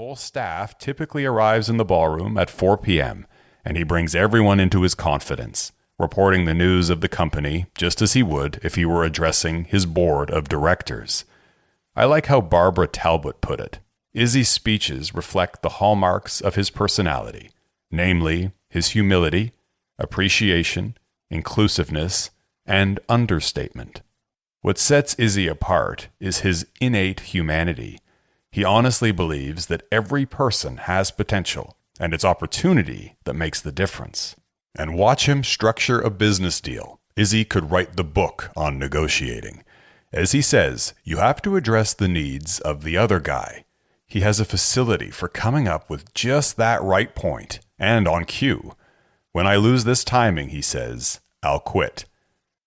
whole staff typically arrives in the ballroom at 4 p.m., and he brings everyone into his confidence, reporting the news of the company just as he would if he were addressing his board of directors. I like how Barbara Talbot put it. Izzy's speeches reflect the hallmarks of his personality, namely his humility, appreciation, inclusiveness, and understatement. What sets Izzy apart is his innate humanity. He honestly believes that every person has potential, and it's opportunity that makes the difference. And watch him structure a business deal. Izzy could write the book on negotiating. As he says, you have to address the needs of the other guy. He has a facility for coming up with just that right point, and on cue. When I lose this timing, he says, I'll quit.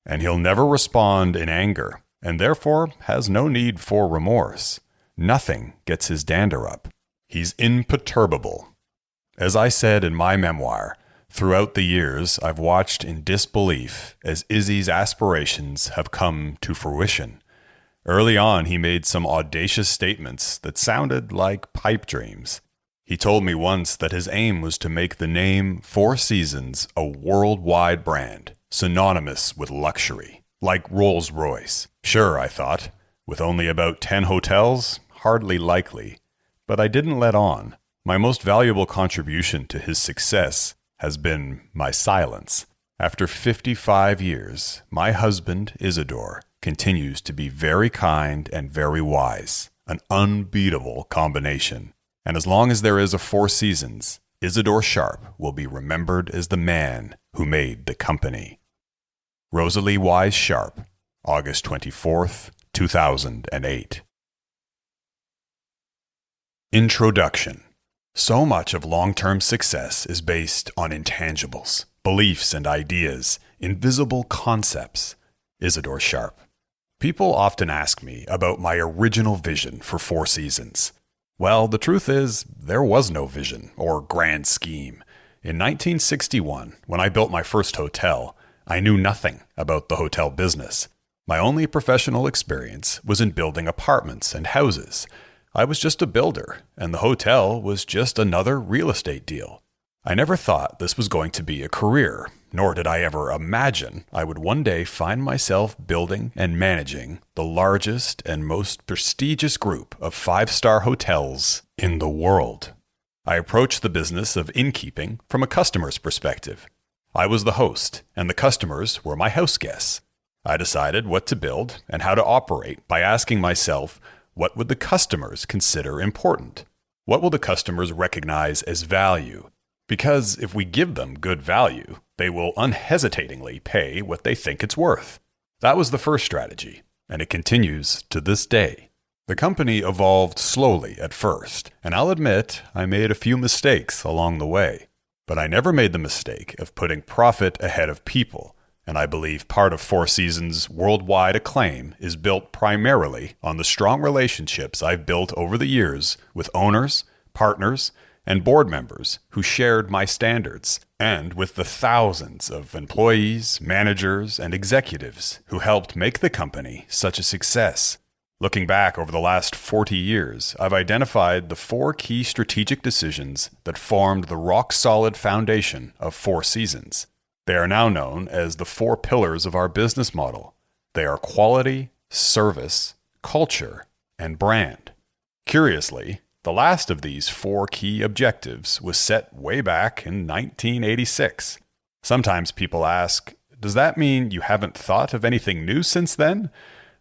And he'll never respond in anger, and therefore has no need for remorse. Nothing gets his dander up. He's imperturbable. As I said in my memoir, throughout the years I've watched in disbelief as Izzy's aspirations have come to fruition. Early on, he made some audacious statements that sounded like pipe dreams. He told me once that his aim was to make the name Four Seasons a worldwide brand, synonymous with luxury, like Rolls-Royce. Sure, I thought, with only about 10 hotels, hardly likely. But I didn't let on. My most valuable contribution to his success has been my silence. After 55 years, my husband, Isadore, continues to be very kind and very wise, an unbeatable combination. And as long as there is a Four Seasons, Isadore Sharp will be remembered as the man who made the company. Rosalie Wise Sharp, August 24th, 2008. Introduction. So much of long-term success is based on intangibles, beliefs and ideas, invisible concepts. Isadore Sharp. People often ask me about my original vision for Four Seasons. Well, the truth is, there was no vision or grand scheme. In 1961, when I built my first hotel, I knew nothing about the hotel business. My only professional experience was in building apartments and houses. I was just a builder, and the hotel was just another real estate deal. I never thought this was going to be a career, nor did I ever imagine I would one day find myself building and managing the largest and most prestigious group of five-star hotels in the world. I approached the business of innkeeping from a customer's perspective. I was the host, and the customers were my house guests. I decided what to build and how to operate by asking myself, what would the customers consider important? What will the customers recognize as value? Because if we give them good value, they will unhesitatingly pay what they think it's worth. That was the first strategy, and it continues to this day. The company evolved slowly at first, and I'll admit I made a few mistakes along the way. But I never made the mistake of putting profit ahead of people, and I believe part of Four Seasons' worldwide acclaim is built primarily on the strong relationships I've built over the years with owners, partners, and board members who shared my standards, and with the thousands of employees, managers, and executives who helped make the company such a success. Looking back over the last 40 years, I've identified the 4 key strategic decisions that formed the rock-solid foundation of Four Seasons. They are now known as the 4 pillars of our business model. They are quality, service, culture, and brand. Curiously, the last of these 4 key objectives was set way back in 1986. Sometimes people ask, does that mean you haven't thought of anything new since then?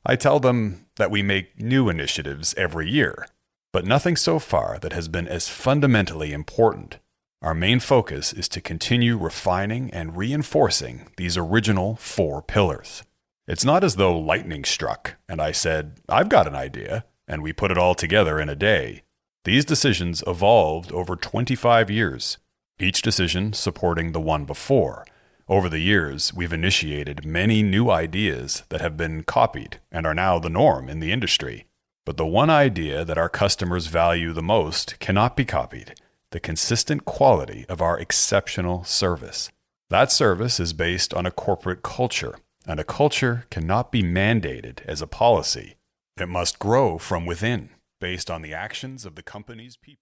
I tell them that we make new initiatives every year, but nothing so far that has been as fundamentally important. Our main focus is to continue refining and reinforcing these original 4 pillars. It's not as though lightning struck and I said, I've got an idea, and we put it all together in a day. These decisions evolved over 25 years, each decision supporting the one before. Over the years, we've initiated many new ideas that have been copied and are now the norm in the industry. But the one idea that our customers value the most cannot be copied: the consistent quality of our exceptional service. That service is based on a corporate culture, and a culture cannot be mandated as a policy. It must grow from within, based on the actions of the company's people.